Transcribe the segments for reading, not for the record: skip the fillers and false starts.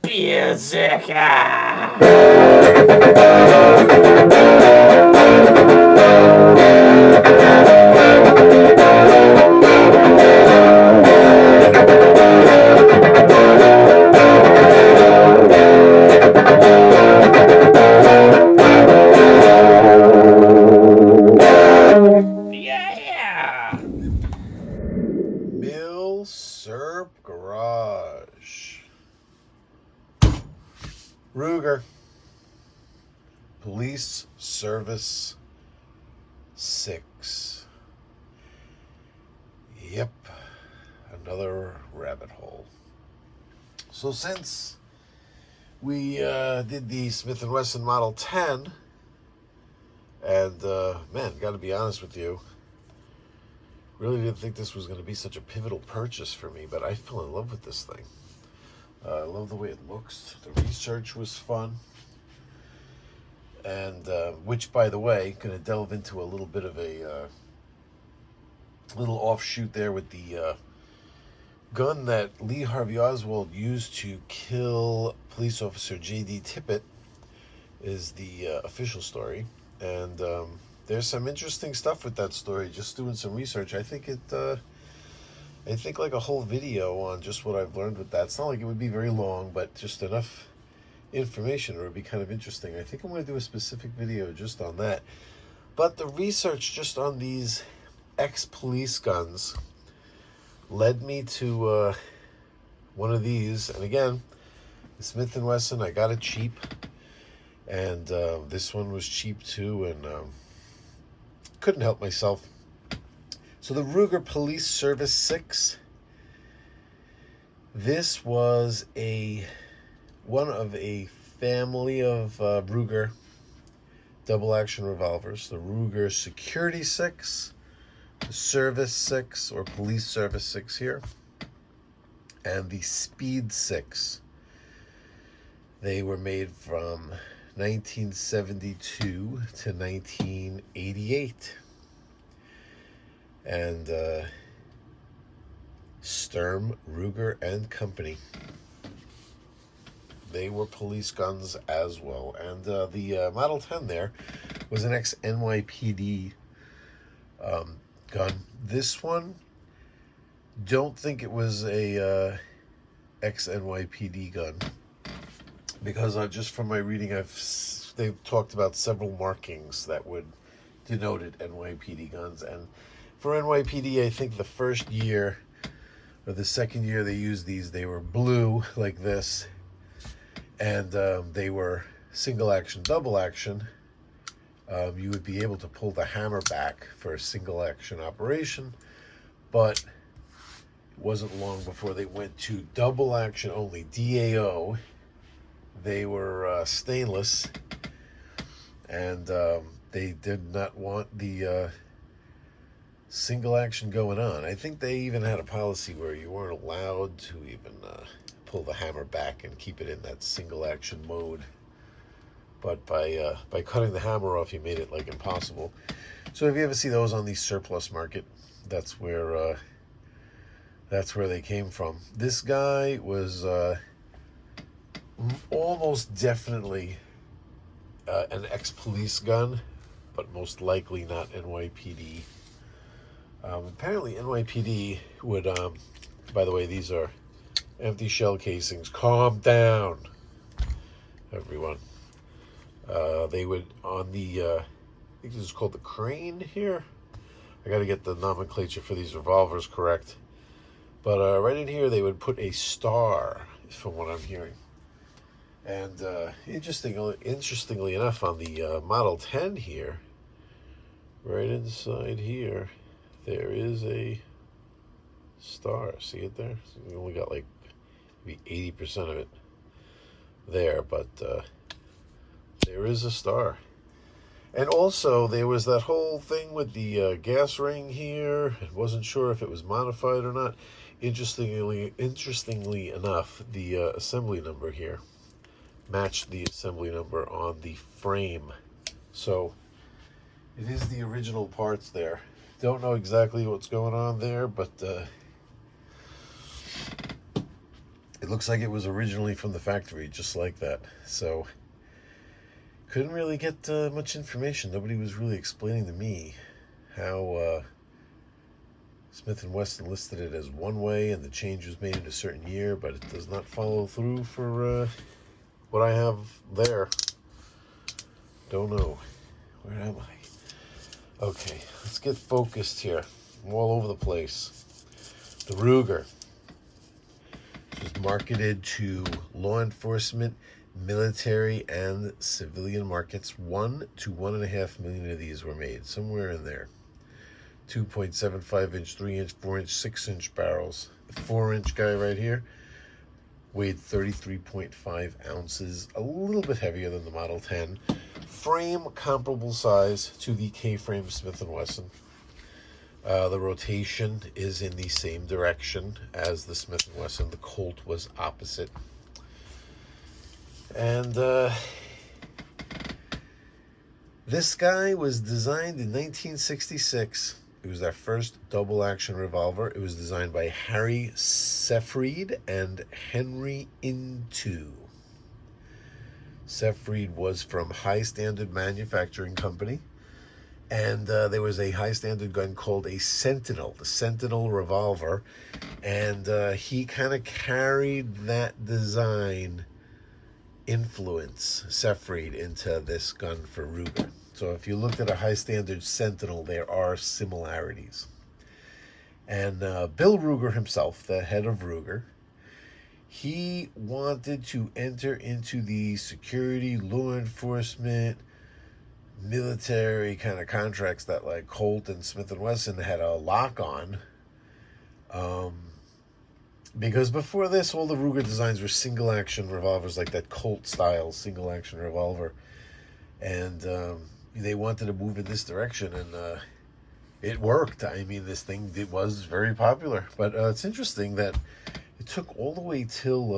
BEERZERKER. Yeah. Milsurp Garage. Ruger. Police Service 6. Yep. Another rabbit hole. So since we did the Smith & Wesson Model 10, and man, got to be honest with you, really didn't think this was going to be such a pivotal purchase for me, but I fell in love with this thing. I love the way it looks. The research was fun. And which, by the way, going to delve into a little bit of a little offshoot there with the gun that Lee Harvey Oswald used to kill police officer J.D. Tippit is the official story. And there's some interesting stuff with that story. Just doing some research, I think like a whole video on just what I've learned with that. It's not like it would be very long, but just enough information, or it would be kind of interesting. I think I'm going to do a specific video just on that. But the research just on these ex-police guns led me to one of these. And again, the Smith & Wesson, I got it cheap. And this one was cheap too, and couldn't help myself. So the Ruger Police Service 6. This was one of a family of Ruger double-action revolvers. The Ruger Security 6, the Service 6, or Police Service 6 here, and the Speed 6. They were made from 1972 to 1988. And Sturm, Ruger and Company. They were police guns as well. And the Model 10 there was an ex-NYPD gun. This one, don't think it was a ex-NYPD gun, because just from my reading, they've talked about several markings that would denoted NYPD guns. And for NYPD, I think the first year or the second year they used these, they were blue like this, and they were single action, double action. You would be able to pull the hammer back for a single action operation, but it wasn't long before they went to double action only, DAO. They were stainless, and they did not want the single action going on. I think they even had a policy where you weren't allowed to even pull the hammer back and keep it in that single action mode. But by cutting the hammer off, you made it like impossible. So if you ever see those on the surplus market, that's where they came from. This guy was almost definitely an ex-police gun, but most likely not NYPD. Apparently NYPD would, by the way, these are empty shell casings. Calm down, everyone. They would, on the, I think this is called the crane here. I got to get the nomenclature for these revolvers correct. But right in here, they would put a star, from what I'm hearing. And interestingly enough, on the Model 10 here, right inside here, there is a star. See it there? So we only got like maybe 80% of it there, but there is a star. And also, there was that whole thing with the gas ring here. I wasn't sure if it was modified or not. Interestingly enough, the assembly number here matched the assembly number on the frame. So it is the original parts there. Don't know exactly what's going on there, but It looks like it was originally from the factory, just like that. So, couldn't really get much information. Nobody was really explaining to me how Smith & Wesson listed it as one way and the change was made in a certain year, but it does not follow through for what I have there. Don't know. Where am I? Okay, let's get focused here. I'm all over the place. The Ruger was marketed to law enforcement, military, and civilian markets. 1 to 1.5 million of these were made, somewhere in there. 2.75 inch, 3 inch, 4 inch, 6 inch barrels. The 4 inch guy right here weighed 33.5 ounces, a little bit heavier than the Model 10. Frame comparable size to the K-frame Smith & Wesson. The rotation is in the same direction as the Smith & Wesson. The Colt was opposite. And this guy was designed in 1966. It was their first double-action revolver. It was designed by Harry Seyfried and Henry Intu. Seyfried was from High Standard Manufacturing Company, and there was a high standard gun called a Sentinel, the Sentinel revolver, and he kind of carried that design influence, Seyfried, into this gun for Ruger. So if you looked at a high standard Sentinel, there are similarities. And Bill Ruger himself, the head of Ruger, he wanted to enter into the security, law enforcement, military kind of contracts that like Colt and Smith & Wesson had a lock on. Because before this, all the Ruger designs were single-action revolvers, like that Colt-style single-action revolver. And they wanted to move in this direction, and it worked. I mean, this thing was very popular. But it's interesting that it took all the way till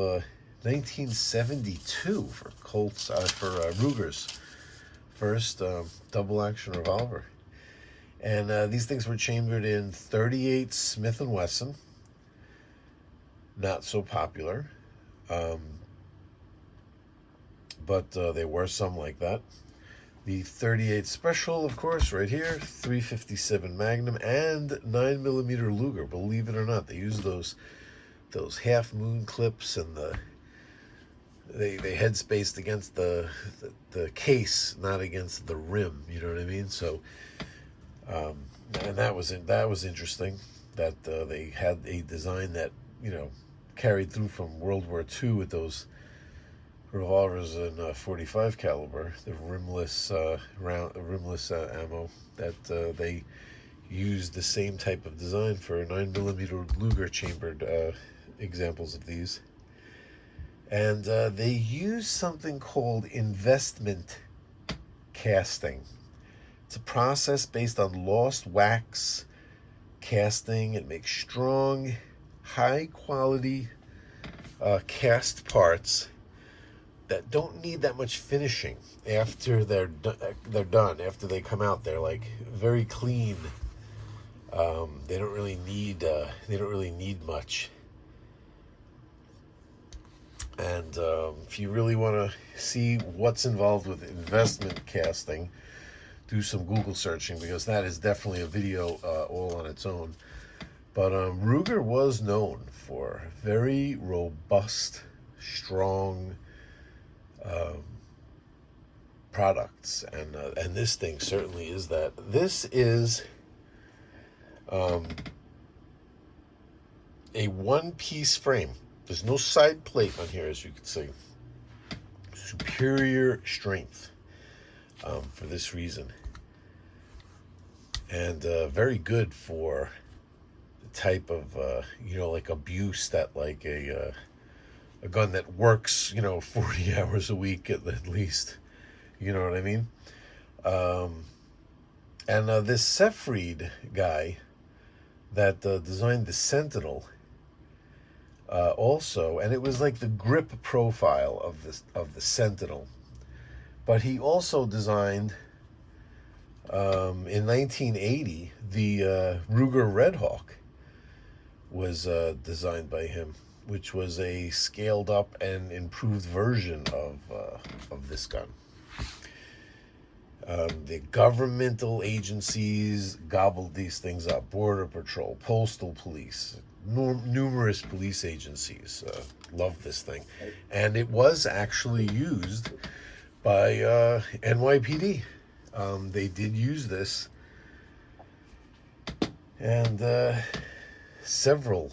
1972 for Colt's, for Ruger's first double-action revolver. And these things were chambered in .38 Smith & Wesson. Not so popular. But there were some like that. The .38 Special, of course, right here. .357 Magnum and 9mm Luger. Believe it or not, they use those half moon clips, and they head spaced against the case, not against the rim. You know what I mean? So, and that was interesting that they had a design that, you know, carried through from World War II with those revolvers in .45 caliber, the rimless ammo, that they used the same type of design for 9mm Luger chambered examples of these. And they use something called investment casting. It's a process based on lost wax casting. It makes strong, high quality cast parts that don't need that much finishing after they're done. After they come out, they're like very clean. They don't really need much. And if you really want to see what's involved with investment casting, do some Google searching, because that is definitely a video all on its own. But Ruger was known for very robust, strong products, and this thing certainly is that. This is a one-piece frame. There's no side plate on here, as you can see. Superior strength for this reason. And very good for the type of, like abuse that like a gun that works, 40 hours a week at least. You know what I mean? And this Seyfried guy that designed the Sentinel, also, and it was like the grip profile of the Sentinel, but he also designed in 1980 the Ruger Redhawk was designed by him, which was a scaled up and improved version of this gun. The governmental agencies gobbled these things up. Border Patrol, Postal Police, numerous police agencies loved this thing. And it was actually used by NYPD. They did use this. And several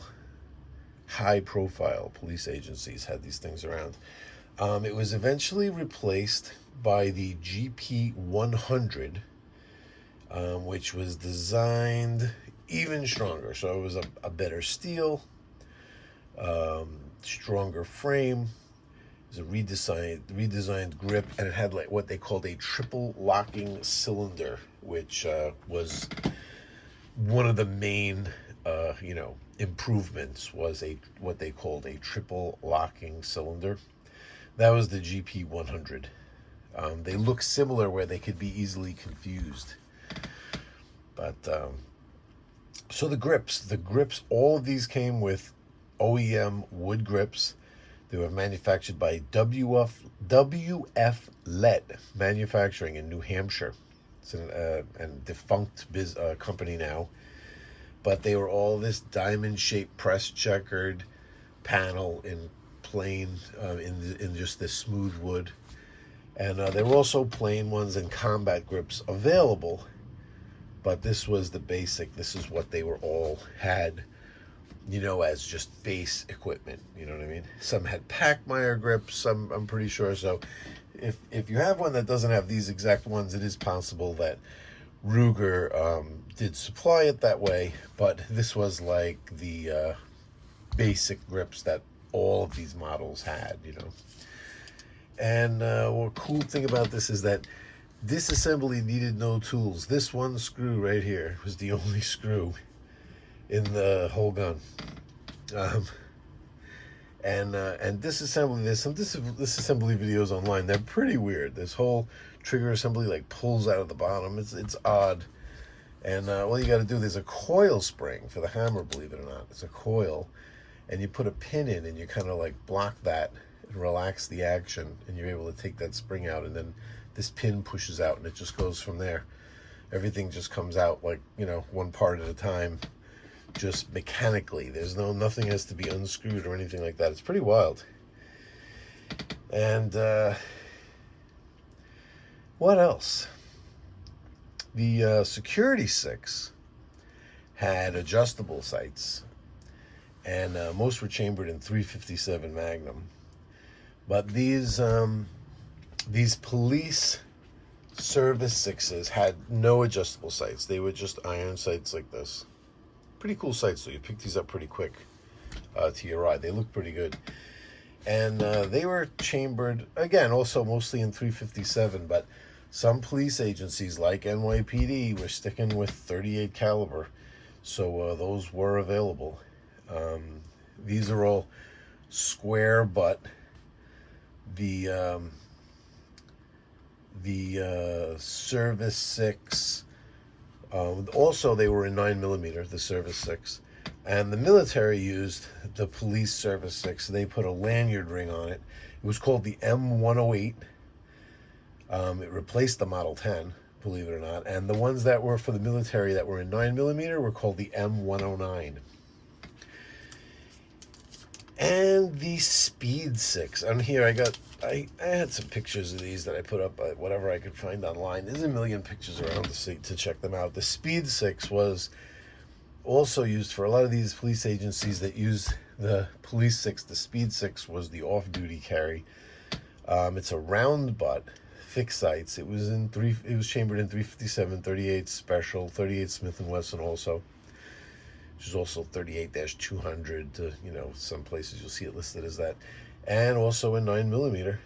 high-profile police agencies had these things around. It was eventually replaced by the GP100, which was designed even stronger. So it was a better steel, stronger frame. It was a redesigned grip, and it had like what they called a triple locking cylinder, which was one of the main improvements was what they called a triple locking cylinder. That was the GP100. They look similar where they could be easily confused. But so the grips, all of these came with OEM wood grips. They were manufactured by WF Lett Manufacturing in New Hampshire. It's a defunct company now. But they were all this diamond-shaped press checkered panel in plain, in just this smooth wood. And there were also plain ones and combat grips available. But this was the basic. This is what they were all had, as just base equipment. You know what I mean? Some had Pachmeyer grips, some I'm pretty sure. So if you have one that doesn't have these exact ones, it is possible that Ruger did supply it that way, but this was like the basic grips that all of these models had, And one cool thing about this is that disassembly needed no tools. This one screw right here was the only screw in the whole gun. And disassembly, there's some disassembly videos online. They're pretty weird. This whole trigger assembly like pulls out of the bottom. It's odd. And all you got to do, there's a coil spring for the hammer, believe it or not. It's a coil, and you put a pin in, and you kind of like block that and relax the action, and you're able to take that spring out, and then this pin pushes out, and it just goes from there. Everything just comes out like, one part at a time, just mechanically. There's nothing has to be unscrewed or anything like that. It's pretty wild. And what else? The Security 6 had adjustable sights, and most were chambered in 357 Magnum. But these police service 6s had no adjustable sights. They were just iron sights like this. Pretty cool sights, so you pick these up pretty quick to your eye. They look pretty good. And they were chambered, again, also mostly in 357, but some police agencies like NYPD were sticking with 38 caliber, so those were available. These are all square, but the Service 6, also they were in 9mm, the Service 6, and the military used the police Service 6. They put a lanyard ring on it. It was called the M108. It replaced the Model 10, believe it or not. And the ones that were for the military that were in 9mm were called the M109. And the Speed 6. On here I had some pictures of these that I put up, whatever I could find online. There's a million pictures around to check them out. The Speed 6 was also used for a lot of these police agencies that used the Police 6. The Speed 6 was the off-duty carry. It's a round butt. Fixed sights. It was chambered in 357, 38 Special, 38 Smith & Wesson also, which is also 38-200. Some places you'll see it listed as that, and also in 9mm.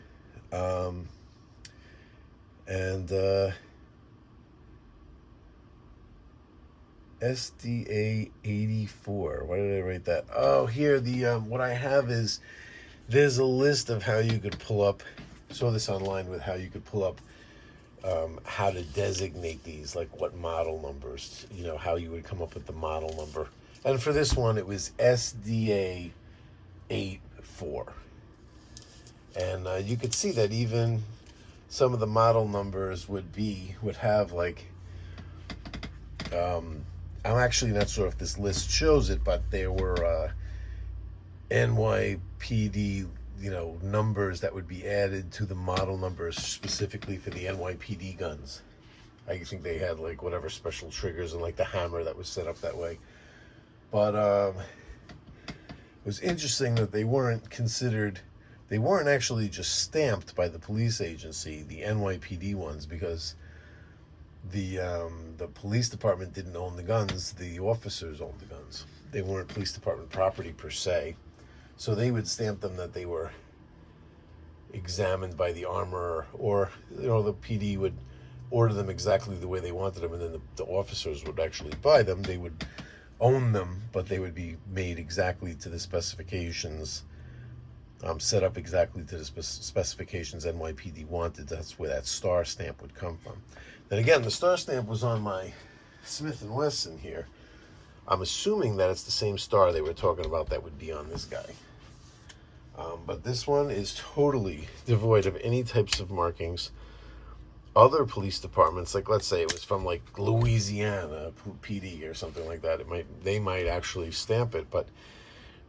SDA 84. Why did I write that? Oh, here what I have is there's a list of how you could pull up. Saw this online with how you could pull up how to designate these, like what model numbers, how you would come up with the model number. And for this one, it was SDA 84. And you could see that even some of the model numbers would have like, I'm actually not sure if this list shows it, but there were NYPD, numbers that would be added to the model numbers specifically for the NYPD guns. I think they had like whatever special triggers and like the hammer that was set up that way. But it was interesting that they weren't actually just stamped by the police agency, the NYPD ones, because the police department didn't own the guns, the officers owned the guns. They weren't police department property per se. So they would stamp them that they were examined by the armorer, or the PD would order them exactly the way they wanted them, and then the officers would actually buy them. They would own them, but they would be made exactly to the specifications, set up exactly to the specifications NYPD wanted. That's where that star stamp would come from. Then again, the star stamp was on my Smith & Wesson here. I'm assuming that it's the same star they were talking about that would be on this guy. But this one is totally devoid of any types of markings. Other police departments, like let's say it was from like Louisiana PD or something like that, they might actually stamp it, but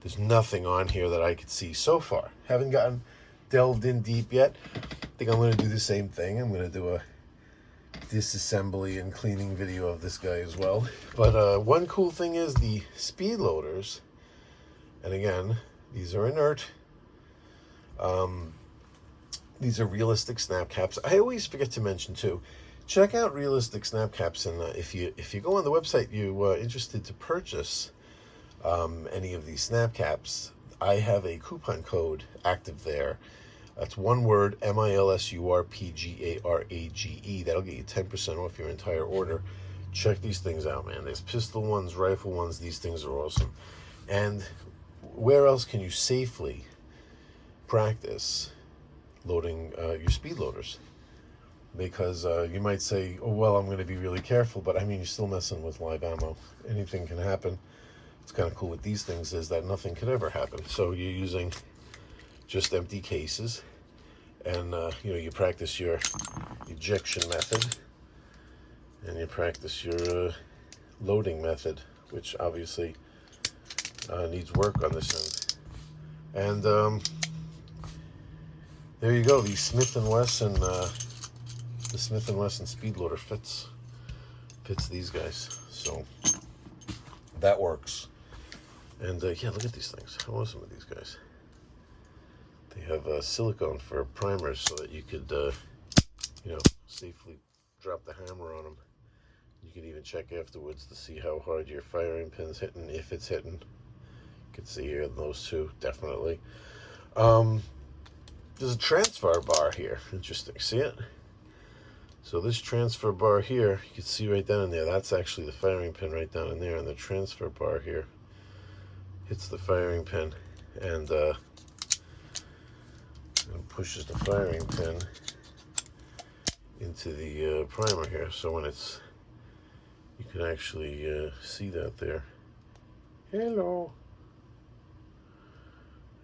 there's nothing on here that I could see so far. Haven't gotten delved in deep yet. I think I'm going to do the same thing. I'm going to do a disassembly and cleaning video of this guy as well. But one cool thing is the speed loaders, and again, these are inert. These are realistic snap caps. I always forget to mention too, check out realistic snap caps, and if you go on the website, you interested to purchase any of these snap caps, I have a coupon code active there. That's one word, MILSURPGARAGE. That'll get you 10% off your entire order. Check these things out, man. There's pistol ones, rifle ones. These things are awesome. And where else can you safely practice loading your speed loaders? Because you might say, oh, well, I'm going to be really careful, but I mean, you're still messing with live ammo. Anything can happen. What's kind of cool with these things is that nothing could ever happen. So you're using just empty cases, and you practice your ejection method, and you practice your loading method, which obviously needs work on this end. And there you go. The Smith & Wesson, the Smith & Wesson speed loader fits these guys, so that works. And yeah, look at these things. How awesome are these guys? They have silicone for primers so that you could, safely drop the hammer on them. You can even check afterwards to see how hard your firing pin's hitting, if it's hitting. You can see here those two, definitely. There's a transfer bar here. Interesting. See it? So this transfer bar here, you can see right down in there, that's actually the firing pin right down in there, and the transfer bar here hits the firing pin and pushes the firing pin into the primer here. So when it's, you can actually see that there. Hello.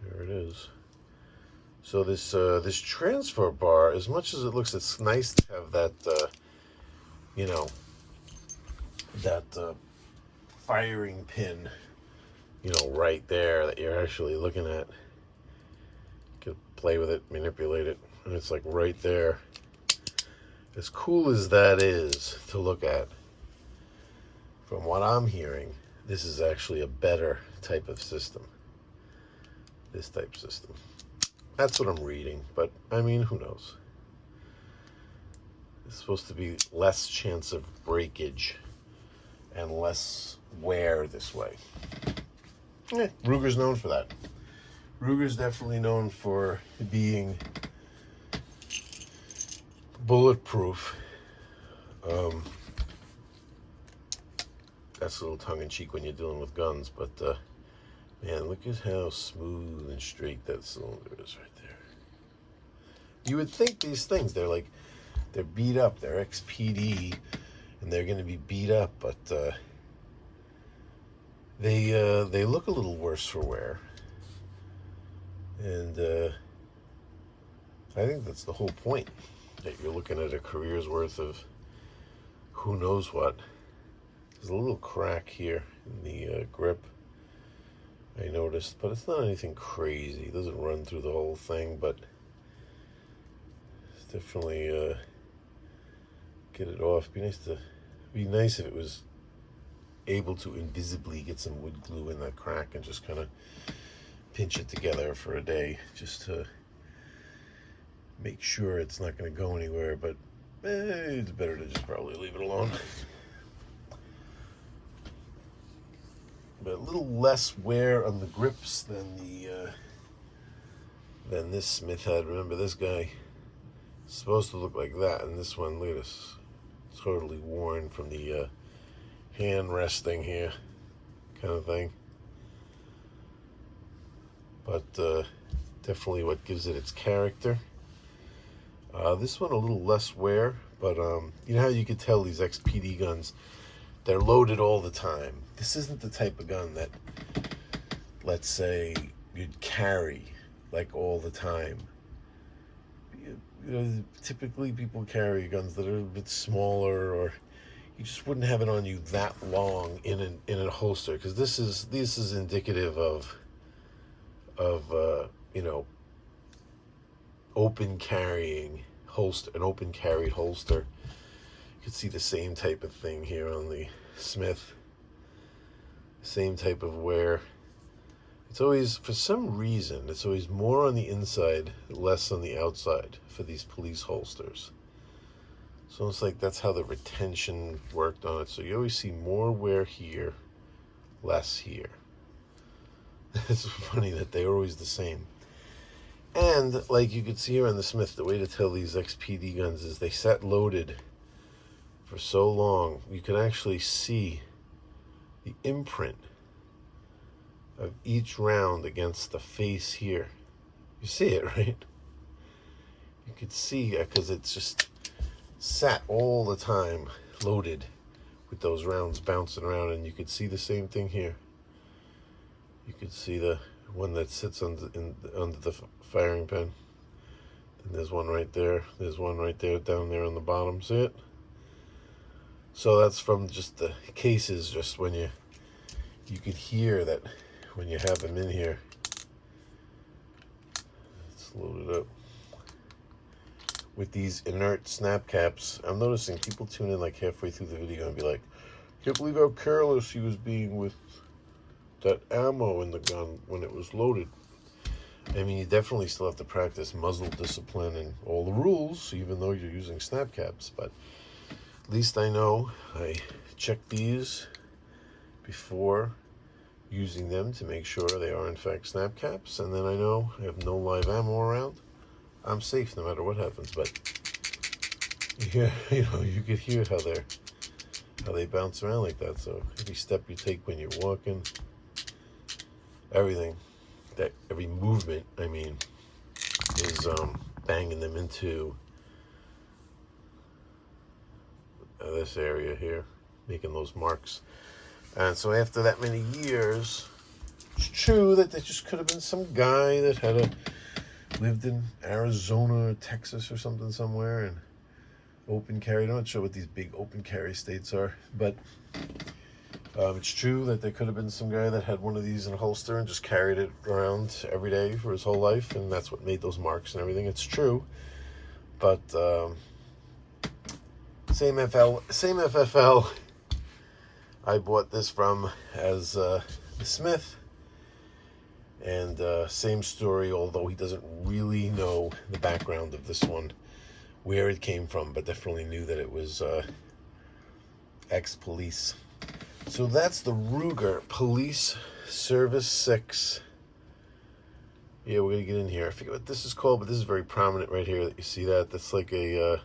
There it is. So this transfer bar, as much as it looks, it's nice to have that, that firing pin, right there that you're actually looking at. You can play with it, manipulate it, and it's like right there. As cool as that is to look at, from what I'm hearing, this is actually a better type of system. This type system. That's what I'm reading, but I mean, who knows? It's supposed to be less chance of breakage and less wear this way. Ruger's known for that. Ruger's definitely known for being bulletproof. That's a little tongue-in-cheek when you're dealing with guns, but man, look at how smooth and straight that cylinder is right there. You would think these things, they're beat up, they're XPD, and they're going to be beat up, but they look a little worse for wear. And I think that's the whole point, that you're looking at a career's worth of who knows what. There's a little crack here in the grip, I noticed, but it's not anything crazy. It doesn't run through the whole thing, but it's definitely get it off. Be nice if it was able to invisibly get some wood glue in that crack and just kind of pinch it together for a day, just to make sure it's not going to go anywhere. But it's better to just probably leave it alone. But a little less wear on the grips than this Smith had. Remember, this guy is supposed to look like that, and this one, look at this, totally worn from the hand resting here, kind of thing. But definitely what gives it its character. This one a little less wear, but you know how you could tell these XPD guns, they're loaded all the time. This isn't the type of gun that, let's say, you'd carry like all the time. You know, typically people carry guns that are a bit smaller, or you just wouldn't have it on you that long in a holster, because this is indicative of you know, open carrying holster, an open carried holster. You can see the same type of thing here on the Smith. Same type of wear. It's always, for some reason, it's always more on the inside, less on the outside for these police holsters. So it's like that's how the retention worked on it. So you always see more wear here, less here. It's funny that they're always the same. And like you could see here on the Smith, the way to tell these XPD guns is they sat loaded for so long, you can actually see the imprint of each round against the face here. You see it, right? You could see, because it's just sat all the time loaded with those rounds bouncing around, and you could see the same thing here. You could see the one that sits under the firing pin. And there's one right there. There's one right there down there on the bottom. See it? So that's from just the cases, just when you could hear that when you have them in here. Let's load it up. With these inert snap caps, I'm noticing people tune in like halfway through the video and be like, can't believe how careless he was being with that ammo in the gun when it was loaded. I mean, you definitely still have to practice muzzle discipline and all the rules, even though you're using snap caps. But at least I know I check these before using them to make sure they are in fact snap caps, and then I know I have no live ammo around. I'm safe no matter what happens. But yeah, you know, you could hear how they bounce around like that. So every step you take when you're walking, everything, that every movement, I mean, is banging them into this area here, making those marks. And so after that many years, it's true that there just could have been some guy that lived in Arizona or Texas or something somewhere and open carried. I'm not sure what these big open carry states are, but it's true that there could have been some guy that had one of these in a holster and just carried it around every day for his whole life, and that's what made those marks and everything. It's true, but same FFL I bought this from as the Smith, and same story, although he doesn't really know the background of this one, where it came from, but definitely knew that it was ex-police. So that's the Ruger Police Service 6. Yeah, we're going to get in here. I forget what this is called, but this is very prominent right here. That you see that? That's like a,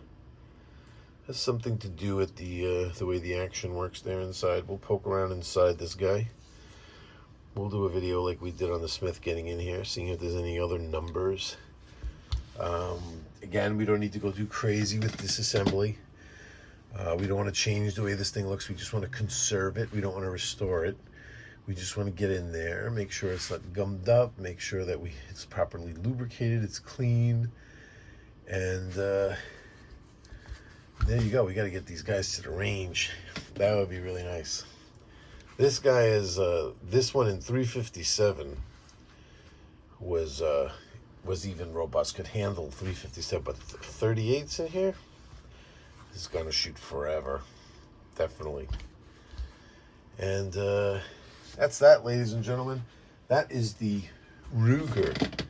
has something to do with the way the action works there inside. We'll poke around inside this guy. We'll do a video like we did on the Smith getting in here, seeing if there's any other numbers. Again, we don't need to go too crazy with disassembly. We don't want to change the way this thing looks. We just want to conserve it. We don't want to restore it. We just want to get in there, make sure it's not gummed up, make sure that it's properly lubricated, it's clean, and there you go. We got to get these guys to the range. That would be really nice. This guy is this one in 357 was even robust, could handle 357, but 38s in here is gonna shoot forever, definitely. And that's that, ladies and gentlemen. That is the Ruger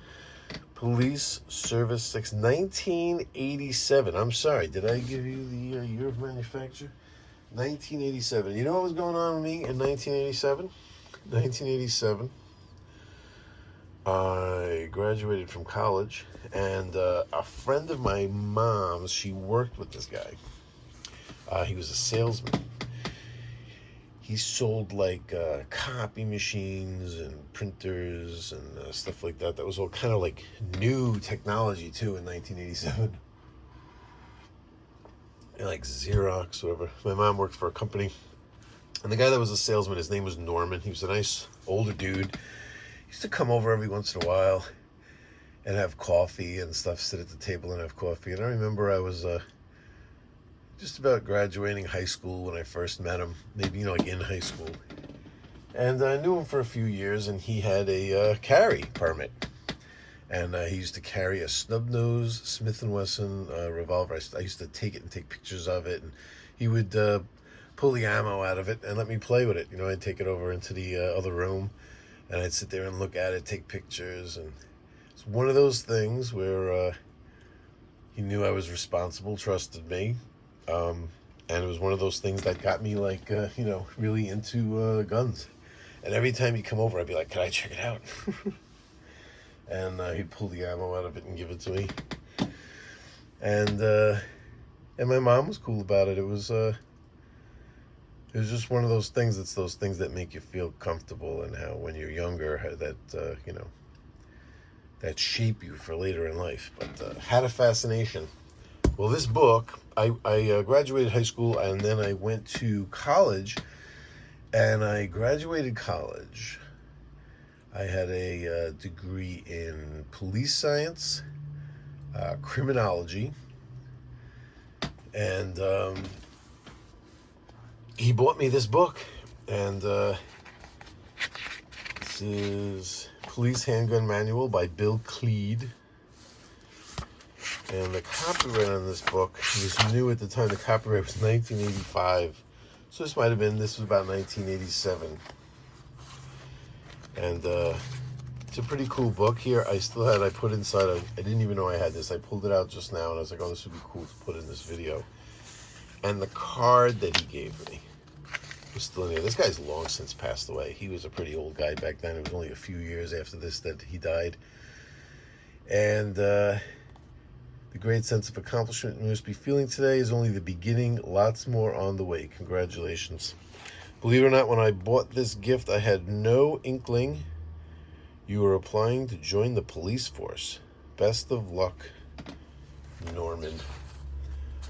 Police Service 6, 1987. I'm sorry, did I give you the year of manufacture? 1987. You know what was going on with me in 1987? 1987. I graduated from college, and a friend of my mom's, she worked with this guy. He was a salesman. He sold like copy machines and printers and stuff like that. That was all kind of like new technology too in 1987. And like Xerox, whatever. My mom worked for a company, and the guy that was a salesman, his name was Norman. He was a nice older dude. He used to come over every once in a while and have coffee and stuff, sit at the table and have coffee. And I remember I was just about graduating high school when I first met him, maybe, like in high school. And I knew him for a few years, and he had a carry permit. And he used to carry a snub-nose Smith & Wesson revolver. I used to take it and take pictures of it, and he would pull the ammo out of it and let me play with it. I'd take it over into the other room, and I'd sit there and look at it, take pictures, and it's one of those things where he knew I was responsible, trusted me. And it was one of those things that got me really into guns. And every time he'd come over, I'd be like, "Can I check it out?" And he'd pull the ammo out of it and give it to me. And my mom was cool about it. It was just one of those things. It's those things that make you feel comfortable, and how when you're younger, that shape you for later in life. But had a fascination. Well, this book, I graduated high school, and then I went to college, and I graduated college. I had a degree in police science, criminology, and he bought me this book, and this is Police Handgun Manual by Bill Cleed. And the copyright on this book was new at the time. The copyright was 1985. So this was about 1987. And it's a pretty cool book. Here, I put inside, I didn't even know I had this. I pulled it out just now, and I was like, oh, this would be cool to put in this video. And the card that he gave me was still in here. This guy's long since passed away. He was a pretty old guy back then. It was only a few years after this that he died. And the great sense of accomplishment you must be feeling today is only the beginning. Lots more on the way. Congratulations. Believe it or not, when I bought this gift, I had no inkling you were applying to join the police force. Best of luck, Norman.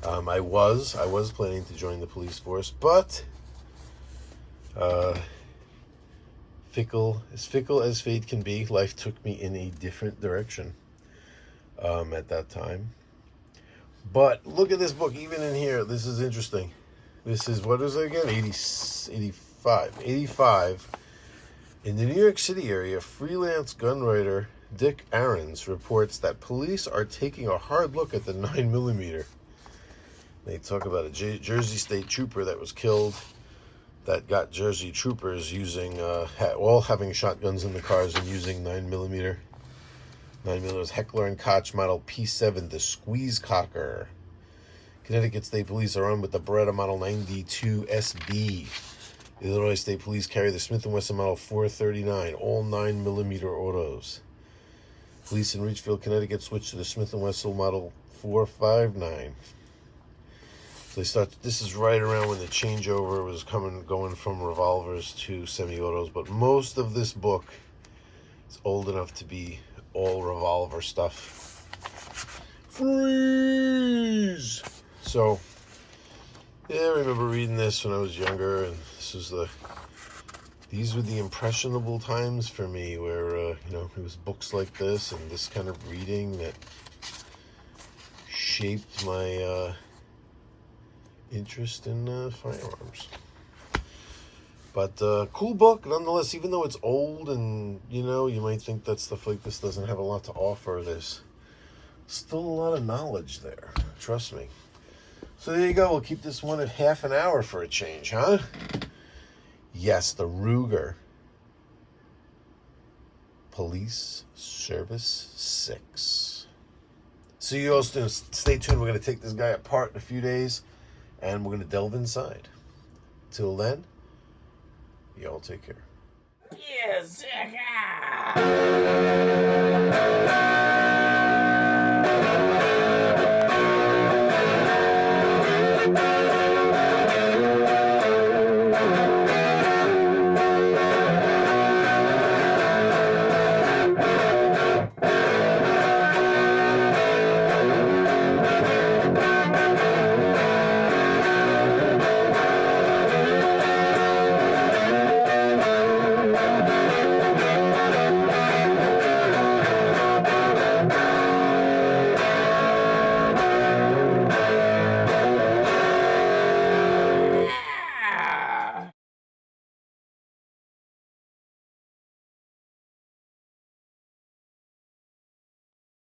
I was planning to join the police force, but fickle as fate can be, life took me in a different direction. At that time. But look at this book, even in here, this is interesting. This is, what is it again? 85. In the New York City area, freelance gun writer Dick Ahrens reports that police are taking a hard look at the 9mm. They talk about a Jersey State trooper that was killed, that got Jersey troopers using, all having shotguns in the cars and using 9mm. 9mm Heckler & Koch model P7, the Squeeze Cocker. Connecticut State Police are armed with the Beretta model 92 SB. The Illinois State Police carry the Smith & Wesson model 439, all 9mm autos. Police in Richfield, Connecticut switched to the Smith & Wesson model 459. So this is right around when the changeover was going from revolvers to semi-autos, but most of this book is old enough to be all revolver stuff. Freeze! So, yeah, I remember reading this when I was younger, and this was the these were the impressionable times for me where, you know, it was books like this and this kind of reading that shaped my interest in firearms. But cool book nonetheless, even though it's old and, you know, you might think that stuff like this doesn't have a lot to offer. There's still a lot of knowledge there, trust me. So there you go. We'll keep this one at half an hour for a change, huh? Yes, the Ruger Police Service 6. So you all stay tuned. We're going to take this guy apart in a few days, and we're going to delve inside. Till then, y'all take care. BEERZERKER!